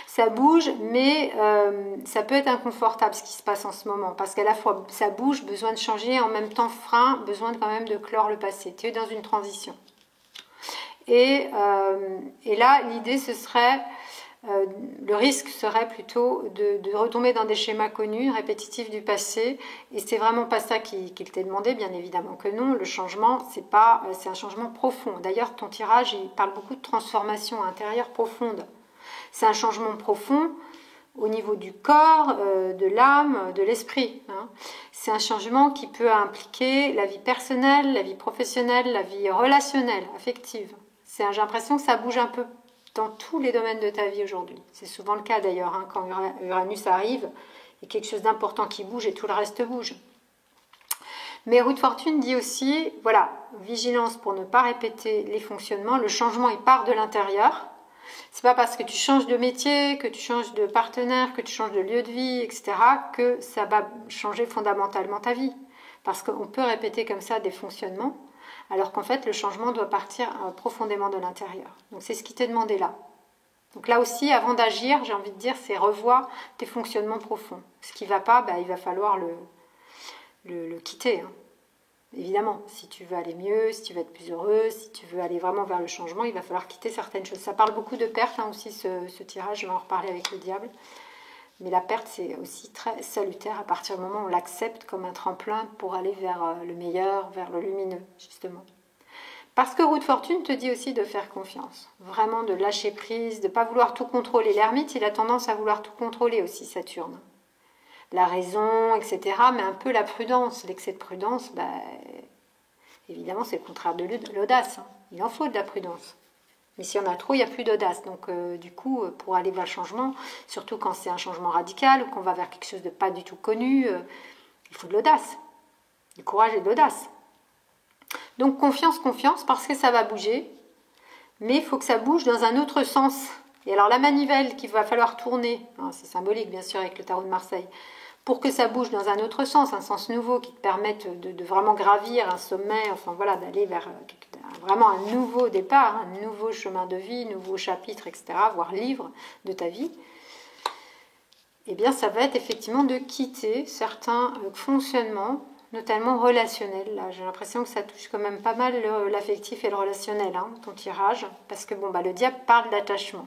Ça bouge, mais ça peut être inconfortable ce qui se passe en ce moment, parce qu'à la fois ça bouge, besoin de changer, en même temps frein, besoin quand même de clore le passé. Tu es dans une transition. Et là, l'idée, ce serait, le risque serait plutôt de retomber dans des schémas connus, répétitifs du passé, et c'est vraiment pas ça qu'il t'est demandé, bien évidemment que non. Le changement, c'est un changement profond. D'ailleurs, ton tirage, il parle beaucoup de transformation intérieure profonde. C'est un changement profond au niveau du corps, de l'âme, de l'esprit. Hein. C'est un changement qui peut impliquer la vie personnelle, la vie professionnelle, la vie relationnelle, affective. J'ai l'impression que ça bouge un peu dans tous les domaines de ta vie aujourd'hui. C'est souvent le cas d'ailleurs, hein, quand Uranus arrive, il y a quelque chose d'important qui bouge et tout le reste bouge. Mais Roue de Fortune dit aussi, voilà, vigilance pour ne pas répéter les fonctionnements. Le changement, il part de l'intérieur. C'est pas parce que tu changes de métier, que tu changes de partenaire, que tu changes de lieu de vie, etc., que ça va changer fondamentalement ta vie. Parce qu'on peut répéter comme ça des fonctionnements, alors qu'en fait, le changement doit partir profondément de l'intérieur. Donc c'est ce qui t'est demandé là. Donc là aussi, avant d'agir, j'ai envie de dire, c'est revoir tes fonctionnements profonds. Ce qui ne va pas, il va falloir le quitter. Hein. Évidemment, si tu veux aller mieux, si tu veux être plus heureuse, si tu veux aller vraiment vers le changement, il va falloir quitter certaines choses. Ça parle beaucoup de perte, hein, aussi ce tirage, je vais en reparler avec le diable. Mais la perte, c'est aussi très salutaire à partir du moment où on l'accepte comme un tremplin pour aller vers le meilleur, vers le lumineux, justement. Parce que Roue de Fortune te dit aussi de faire confiance, vraiment de lâcher prise, de ne pas vouloir tout contrôler. L'ermite, il a tendance à vouloir tout contrôler aussi, Saturne. La raison, etc., mais un peu la prudence. L'excès de prudence, évidemment, c'est le contraire de l'audace. Hein. Il en faut de la prudence. Mais s'il y en a trop, il n'y a plus d'audace. Donc, du coup, pour aller vers le changement, surtout quand c'est un changement radical ou qu'on va vers quelque chose de pas du tout connu, il faut de l'audace. Du courage et de l'audace. Donc, confiance, parce que ça va bouger. Mais il faut que ça bouge dans un autre sens. Et alors, la manivelle qu'il va falloir tourner, hein, c'est symbolique, bien sûr, avec le tarot de Marseille, pour que ça bouge dans un autre sens, un sens nouveau qui te permette de vraiment gravir un sommet, enfin voilà, d'aller vers vraiment un nouveau départ, un nouveau chemin de vie, nouveau chapitre, etc., voire livre de ta vie, eh bien ça va être effectivement de quitter certains fonctionnements, notamment relationnels. Là, j'ai l'impression que ça touche quand même pas mal l'affectif et le relationnel, hein, ton tirage, parce que le diable parle d'attachement,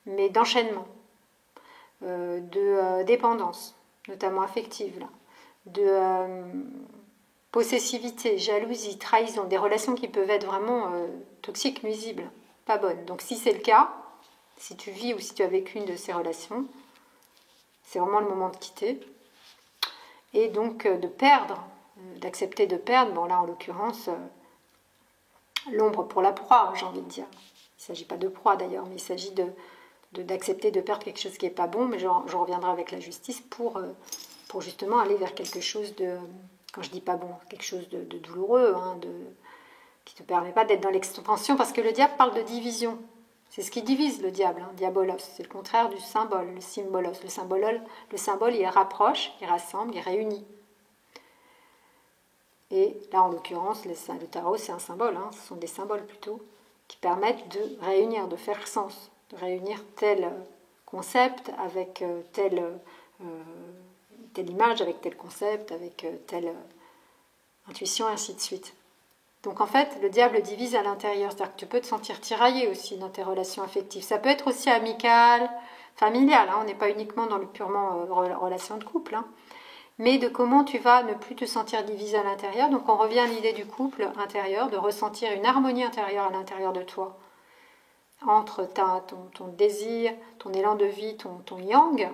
mais d'enchaînement. De dépendance, notamment affective, là, de possessivité, jalousie, trahison, des relations qui peuvent être vraiment toxiques, nuisibles, pas bonnes. Donc si c'est le cas, si tu vis ou si tu as vécu une de ces relations, c'est vraiment le moment de quitter. Et donc de perdre, d'accepter de perdre, bon là en l'occurrence, l'ombre pour la proie, j'ai envie de dire. Il ne s'agit pas de proie d'ailleurs, mais il s'agit d'accepter de perdre quelque chose qui n'est pas bon, mais je reviendrai avec la justice pour justement aller vers quelque chose de, quand je dis pas bon, quelque chose de douloureux, hein, qui ne te permet pas d'être dans l'expansion, parce que le diable parle de division. C'est ce qui divise le diable, hein, diabolos. C'est le contraire du symbole, le symbolos. Le symbole, il rapproche, il rassemble, il réunit. Et là, en l'occurrence, le tarot, c'est un symbole, hein, ce sont des symboles plutôt, qui permettent de réunir, de faire sens, de réunir tel concept avec telle image, avec tel concept, avec telle intuition, ainsi de suite. Donc en fait, le diable divise à l'intérieur, c'est-à-dire que tu peux te sentir tiraillé aussi dans tes relations affectives. Ça peut être aussi amical, familial, hein, on n'est pas uniquement dans le purement relation de couple, hein, mais de comment tu vas ne plus te sentir divisé à l'intérieur. Donc on revient à l'idée du couple intérieur, de ressentir une harmonie intérieure à l'intérieur de toi, entre ton désir, ton élan de vie, ton yang,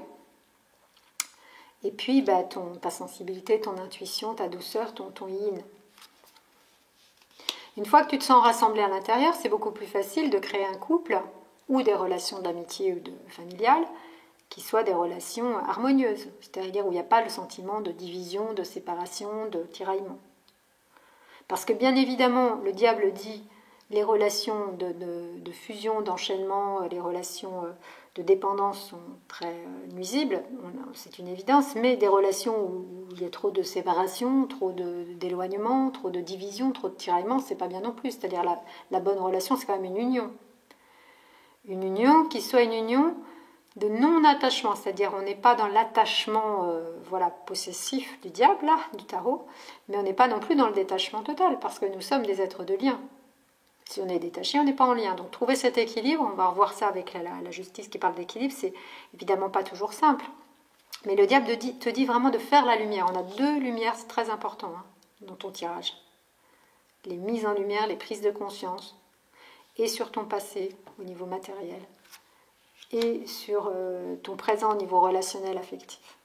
et puis ta sensibilité, ton intuition, ta douceur, ton yin. Une fois que tu te sens rassemblé à l'intérieur, c'est beaucoup plus facile de créer un couple ou des relations d'amitié ou de familiales qui soient des relations harmonieuses, c'est-à-dire où il n'y a pas le sentiment de division, de séparation, de tiraillement. Parce que bien évidemment, le diable dit les relations de fusion, d'enchaînement, les relations de dépendance sont très nuisibles, c'est une évidence, mais des relations où il y a trop de séparation, trop d'éloignement, trop de division, trop de tiraillement, c'est pas bien non plus. C'est-à-dire la bonne relation, c'est quand même une union. Une union qui soit une union de non-attachement, c'est-à-dire on n'est pas dans l'attachement possessif du diable, là, du tarot, mais on n'est pas non plus dans le détachement total, parce que nous sommes des êtres de lien. Si on est détaché, on n'est pas en lien. Donc trouver cet équilibre, on va revoir ça avec la justice qui parle d'équilibre, c'est évidemment pas toujours simple. Mais le diable te dit vraiment de faire la lumière. On a deux lumières, c'est très important dans ton tirage. Les mises en lumière, les prises de conscience, et sur ton passé au niveau matériel, et sur ton présent au niveau relationnel affectif.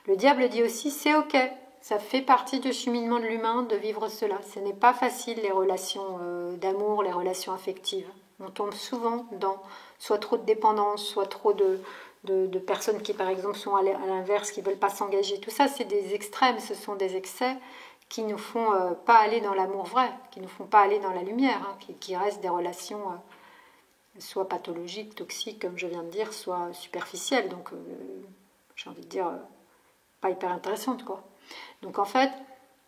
Le diable dit aussi, c'est ok, ça fait partie du cheminement de l'humain de vivre cela. Ce n'est pas facile les relations d'amour, les relations affectives. On tombe souvent dans soit trop de dépendance, soit trop de personnes qui par exemple sont à l'inverse, qui ne veulent pas s'engager. Tout ça c'est des extrêmes, ce sont des excès qui ne nous font pas aller dans l'amour vrai, qui ne nous font pas aller dans la lumière, qui restent des relations soit pathologiques, toxiques comme je viens de dire, soit superficielles. Donc j'ai envie de dire pas hyper intéressantes quoi. Donc en fait,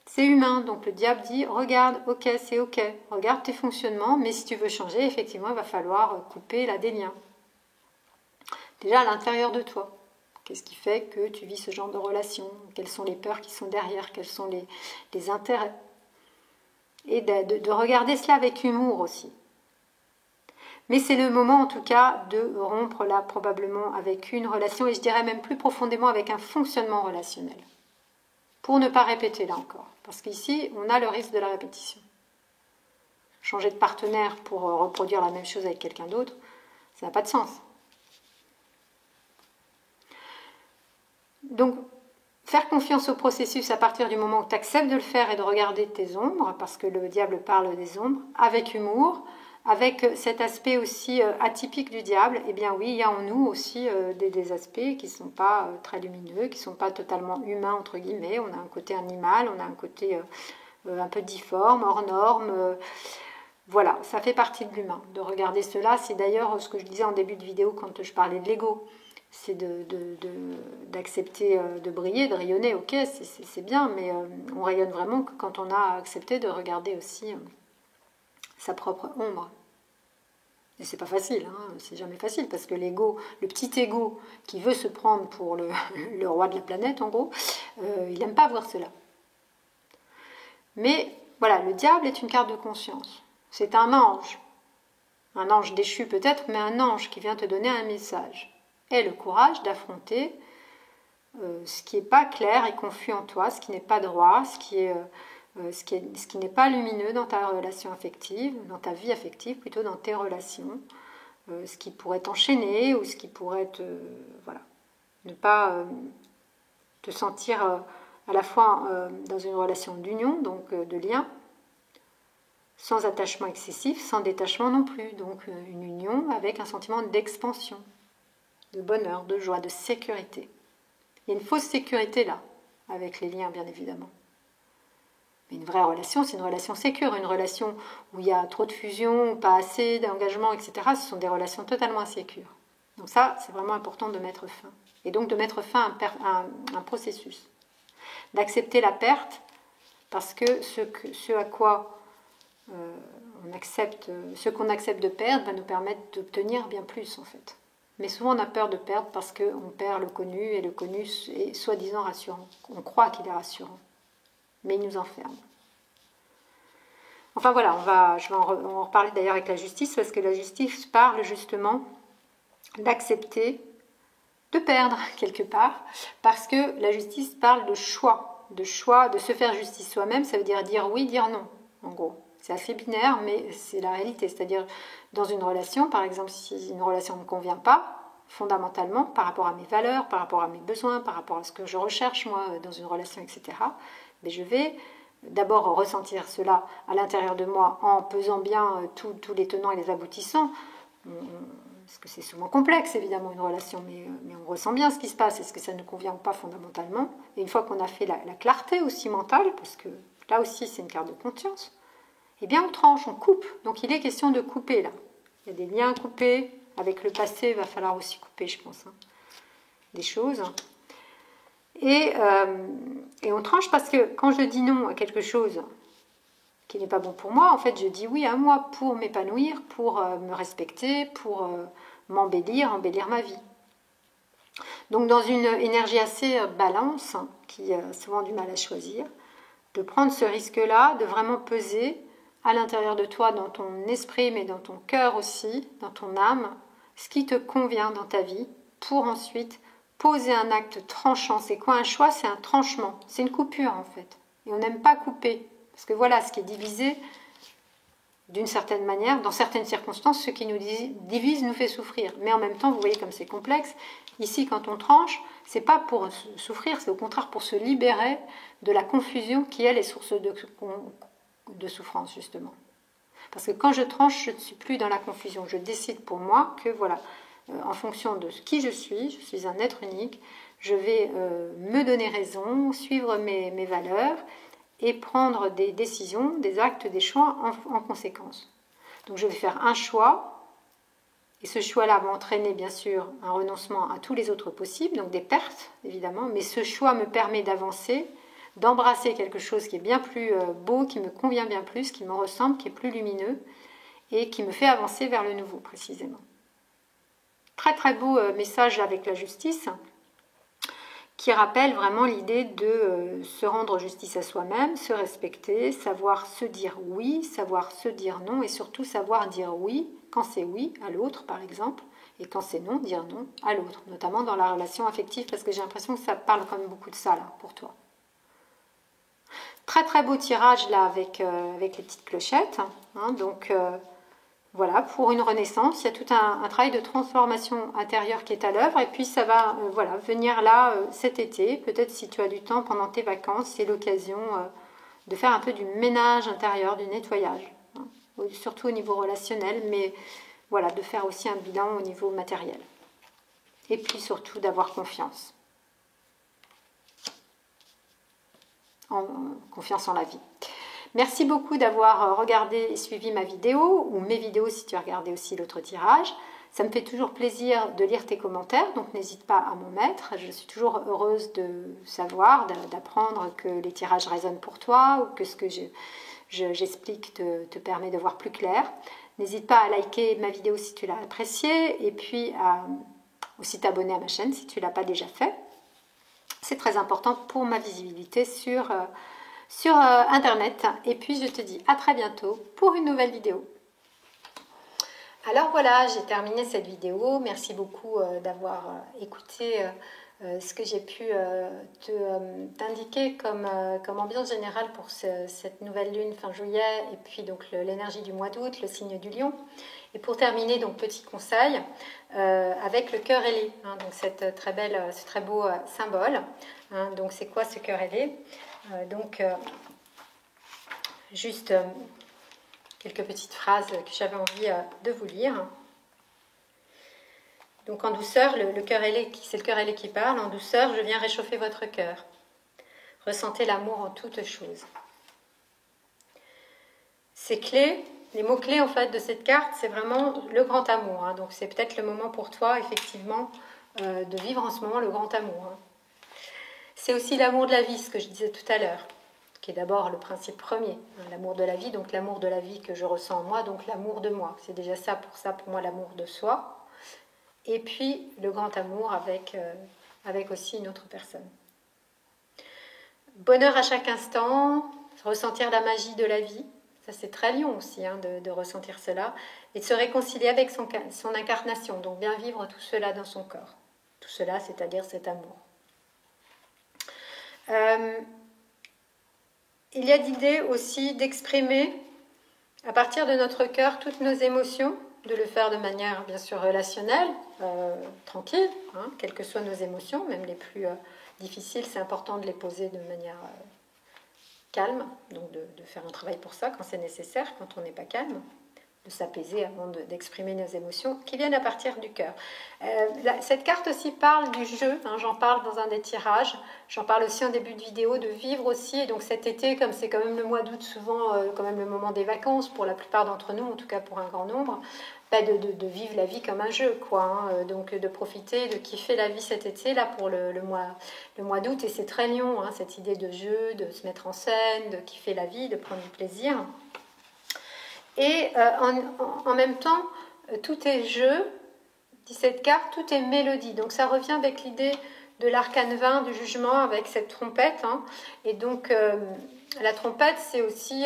c'est humain. Donc le diable dit, regarde, ok, c'est ok. Regarde tes fonctionnements, mais si tu veux changer, effectivement, il va falloir couper là des liens. Déjà à l'intérieur de toi. Qu'est-ce qui fait que tu vis ce genre de relation? Quelles sont les peurs qui sont derrière? Quels sont les intérêts? Et de regarder cela avec humour aussi. Mais c'est le moment en tout cas de rompre là probablement avec une relation, et je dirais même plus profondément avec un fonctionnement relationnel. Pour ne pas répéter là encore. Parce qu'ici, on a le risque de la répétition. Changer de partenaire pour reproduire la même chose avec quelqu'un d'autre, ça n'a pas de sens. Donc, faire confiance au processus à partir du moment où tu acceptes de le faire et de regarder tes ombres, parce que le diable parle des ombres, avec humour, avec cet aspect aussi atypique du diable, eh bien oui, il y a en nous aussi des aspects qui ne sont pas très lumineux, qui ne sont pas totalement humains, entre guillemets. On a un côté animal, on a un côté un peu difforme, hors norme. Voilà, ça fait partie de l'humain. De regarder cela, c'est d'ailleurs ce que je disais en début de vidéo quand je parlais de l'ego. C'est d'accepter de briller, de rayonner, ok, c'est bien, mais on rayonne vraiment que quand on a accepté de regarder aussi sa propre ombre. Et c'est pas facile, c'est jamais facile, parce que l'ego, le petit ego qui veut se prendre pour le roi de la planète, en gros, il n'aime pas voir cela. Mais voilà, le diable est une carte de conscience. C'est un ange déchu peut-être, mais un ange qui vient te donner un message. Aie le courage d'affronter ce qui n'est pas clair et confus en toi, ce qui n'est pas droit, ce qui n'est pas lumineux dans ta relation affective, dans ta vie affective, plutôt dans tes relations, ce qui pourrait t'enchaîner ou ce qui pourrait ne pas te sentir à la fois dans une relation d'union, donc de lien, sans attachement excessif, sans détachement non plus, donc une union avec un sentiment d'expansion, de bonheur, de joie, de sécurité. Il y a une fausse sécurité là, avec les liens bien évidemment. Mais une vraie relation, c'est une relation sécure, une relation où il y a trop de fusion, pas assez d'engagement, etc. Ce sont des relations totalement insécures. Donc ça, c'est vraiment important de mettre fin. Et donc de mettre fin à un processus. D'accepter la perte, parce que ce à quoi on accepte, ce qu'on accepte de perdre va nous permettre d'obtenir bien plus en fait. Mais souvent on a peur de perdre parce qu'on perd le connu, et le connu est soi-disant rassurant. On croit qu'il est rassurant, mais il nous enferme. Enfin voilà, je vais en reparler d'ailleurs avec la justice, parce que la justice parle justement d'accepter de perdre quelque part, parce que la justice parle de choix, de se faire justice soi-même. Ça veut dire oui, dire non, en gros. C'est assez binaire, mais c'est la réalité. C'est-à-dire, dans une relation, par exemple, si une relation ne me convient pas, fondamentalement, par rapport à mes valeurs, par rapport à mes besoins, par rapport à ce que je recherche, moi, dans une relation, etc., mais je vais d'abord ressentir cela à l'intérieur de moi en pesant bien tous les tenants et les aboutissants. Parce que c'est souvent complexe, évidemment, une relation, mais on ressent bien ce qui se passe. Est-ce que ça ne convient pas fondamentalement? Et une fois qu'on a fait la clarté aussi mentale, parce que là aussi c'est une carte de conscience, eh bien on tranche, on coupe. Donc il est question de couper là. Il y a des liens à couper. Avec le passé, il va falloir aussi couper, je pense, des choses. Et on tranche parce que quand je dis non à quelque chose qui n'est pas bon pour moi, en fait, je dis oui à moi pour m'épanouir, pour me respecter, pour embellir ma vie. Donc, dans une énergie assez balance, qui a souvent du mal à choisir, de prendre ce risque-là, de vraiment peser à l'intérieur de toi, dans ton esprit, mais dans ton cœur aussi, dans ton âme, ce qui te convient dans ta vie, pour ensuite poser un acte tranchant. C'est quoi un choix? C'est un tranchement, c'est une coupure en fait. Et on n'aime pas couper, parce que voilà, ce qui est divisé, d'une certaine manière, dans certaines circonstances, ce qui nous divise nous fait souffrir. Mais en même temps, vous voyez comme c'est complexe. Ici, quand on tranche, c'est pas pour souffrir, c'est au contraire pour se libérer de la confusion qui, elle, est source de souffrance, justement. Parce que quand je tranche, je ne suis plus dans la confusion. Je décide pour moi que, voilà, en fonction de qui je suis un être unique, je vais me donner raison, suivre mes valeurs, et prendre des décisions, des actes, des choix en conséquence. Donc je vais faire un choix, et ce choix-là va entraîner bien sûr un renoncement à tous les autres possibles, donc des pertes évidemment, mais ce choix me permet d'avancer, d'embrasser quelque chose qui est bien plus beau, qui me convient bien plus, qui me ressemble, qui est plus lumineux, et qui me fait avancer vers le nouveau précisément. Très très beau message avec la justice, qui rappelle vraiment l'idée de se rendre justice à soi-même, se respecter, savoir se dire oui, savoir se dire non, et surtout savoir dire oui quand c'est oui à l'autre, par exemple, et quand c'est non, dire non à l'autre, notamment dans la relation affective, parce que j'ai l'impression que ça parle quand même beaucoup de ça, là, pour toi. Très très beau tirage, là, avec les petites clochettes, hein, donc... voilà, pour une renaissance, il y a tout un travail de transformation intérieure qui est à l'œuvre, et puis ça va voilà, venir là cet été. Peut-être si tu as du temps pendant tes vacances, c'est l'occasion de faire un peu du ménage intérieur, du nettoyage, hein, surtout au niveau relationnel, mais voilà, de faire aussi un bilan au niveau matériel. Et puis surtout d'avoir confiance. Confiance en la vie. Merci beaucoup d'avoir regardé et suivi ma vidéo, ou mes vidéos si tu as regardé aussi l'autre tirage. Ça me fait toujours plaisir de lire tes commentaires, donc n'hésite pas à m'en mettre. Je suis toujours heureuse de savoir, d'apprendre que les tirages résonnent pour toi, ou que ce que j'explique te permet de voir plus clair. N'hésite pas à liker ma vidéo si tu l'as appréciée, et puis à aussi t'abonner à ma chaîne si tu ne l'as pas déjà fait. C'est très important pour ma visibilité sur Internet. Et puis je te dis à très bientôt pour une nouvelle vidéo. Alors voilà, j'ai terminé cette vidéo. Merci beaucoup d'avoir écouté ce que j'ai pu t'indiquer comme ambiance générale pour cette nouvelle lune fin juillet, et puis donc l'énergie du mois d'août, le signe du lion. Et pour terminer, donc petit conseil avec le cœur ailé, hein, donc ce très beau symbole. Hein, donc c'est quoi ce cœur ailé? Juste quelques petites phrases que j'avais envie de vous lire. Donc en douceur, le cœur ailé, c'est le cœur ailé qui parle. En douceur, je viens réchauffer votre cœur. Ressentez l'amour en toutes choses. Ces clés, les mots-clés en fait de cette carte, c'est vraiment le grand amour. Hein. Donc c'est peut-être le moment pour toi, effectivement, de vivre en ce moment le grand amour. Hein. C'est aussi l'amour de la vie, ce que je disais tout à l'heure, qui est d'abord le principe premier, hein, l'amour de la vie, donc l'amour de la vie que je ressens en moi, donc l'amour de moi. C'est déjà ça pour moi, l'amour de soi. Et puis le grand amour avec aussi une autre personne. Bonheur à chaque instant, ressentir la magie de la vie, Ça, c'est très lion aussi, hein, de ressentir cela. Et de se réconcilier avec son incarnation. Donc, bien vivre tout cela dans son corps. Tout cela, c'est-à-dire cet amour. Il y a l'idée aussi d'exprimer, à partir de notre cœur, toutes nos émotions, de le faire de manière, bien sûr, relationnelle, tranquille, hein, quelles que soient nos émotions, même les plus difficiles, c'est important de les poser de manière calme, donc de faire un travail pour ça quand c'est nécessaire, quand on n'est pas calme, de s'apaiser avant d'exprimer nos émotions, qui viennent à partir du cœur. Cette carte aussi parle du jeu, hein, j'en parle dans un des tirages, j'en parle aussi en début de vidéo, de vivre aussi, et donc cet été, comme c'est quand même le mois d'août, souvent quand même le moment des vacances, pour la plupart d'entre nous, en tout cas pour un grand nombre, de vivre la vie comme un jeu, quoi, hein, donc de profiter, de kiffer la vie cet été, là, pour le mois d'août, et c'est très lion, hein, cette idée de jeu, de se mettre en scène, de kiffer la vie, de prendre du plaisir. Et en même temps, tout est jeu, dit cette carte, tout est mélodie. Donc ça revient avec l'idée de l'arcane 20, du jugement, avec cette trompette. Hein. Et donc la trompette, c'est aussi,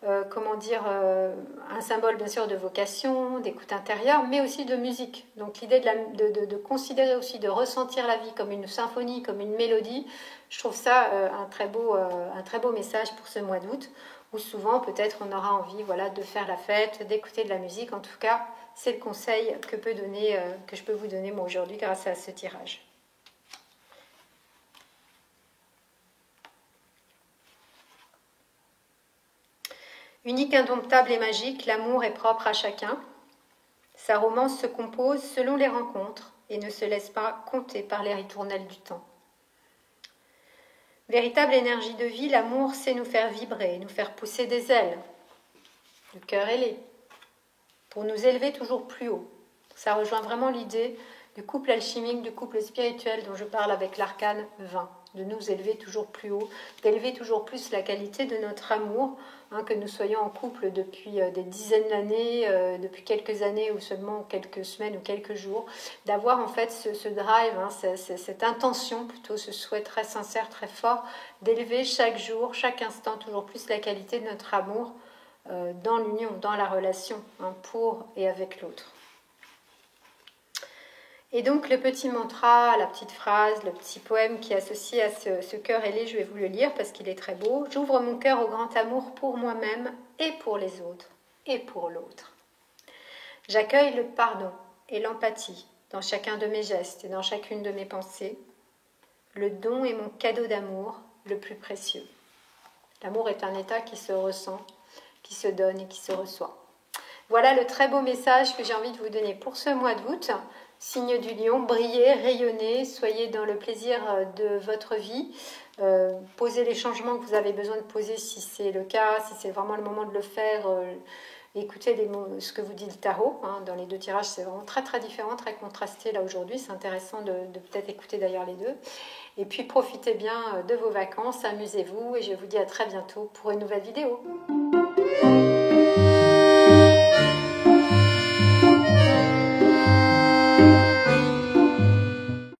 un symbole bien sûr de vocation, d'écoute intérieure, mais aussi de musique. Donc l'idée de considérer aussi, de ressentir la vie comme une symphonie, comme une mélodie, je trouve ça un très beau message pour ce mois d'août, où souvent peut-être on aura envie, voilà, de faire la fête, d'écouter de la musique. En tout cas, c'est le conseil que je peux vous donner moi aujourd'hui grâce à ce tirage. Unique, indomptable et magique, l'amour est propre à chacun. Sa romance se compose selon les rencontres et ne se laisse pas compter par les ritournelles du temps. Véritable énergie de vie, l'amour sait nous faire vibrer, nous faire pousser des ailes, le cœur ailé, pour nous élever toujours plus haut. Ça rejoint vraiment l'idée du couple alchimique, du couple spirituel dont je parle avec l'arcane 20, de nous élever toujours plus haut, d'élever toujours plus la qualité de notre amour, hein, que nous soyons en couple depuis des dizaines d'années, depuis quelques années ou seulement quelques semaines ou quelques jours, d'avoir en fait ce drive, hein, cette intention, plutôt ce souhait très sincère, très fort, d'élever chaque jour, chaque instant toujours plus la qualité de notre amour dans l'union, dans la relation, hein, pour et avec l'autre. Et donc le petit mantra, la petite phrase, le petit poème qui est associé à ce cœur ailé, je vais vous le lire parce qu'il est très beau. J'ouvre mon cœur au grand amour pour moi-même et pour les autres et pour l'autre. J'accueille le pardon et l'empathie dans chacun de mes gestes et dans chacune de mes pensées. Le don est mon cadeau d'amour le plus précieux. L'amour est un état qui se ressent, qui se donne et qui se reçoit. Voilà le très beau message que j'ai envie de vous donner pour ce mois d'août. Signe du lion, brillez, rayonnez, soyez dans le plaisir de votre vie. Posez les changements que vous avez besoin de poser si c'est le cas, si c'est vraiment le moment de le faire. Écoutez ce que vous dit le tarot. Hein, dans les deux tirages, c'est vraiment très très différent, très contrasté là aujourd'hui. C'est intéressant de peut-être écouter d'ailleurs les deux. Et puis profitez bien de vos vacances, amusez-vous et je vous dis à très bientôt pour une nouvelle vidéo.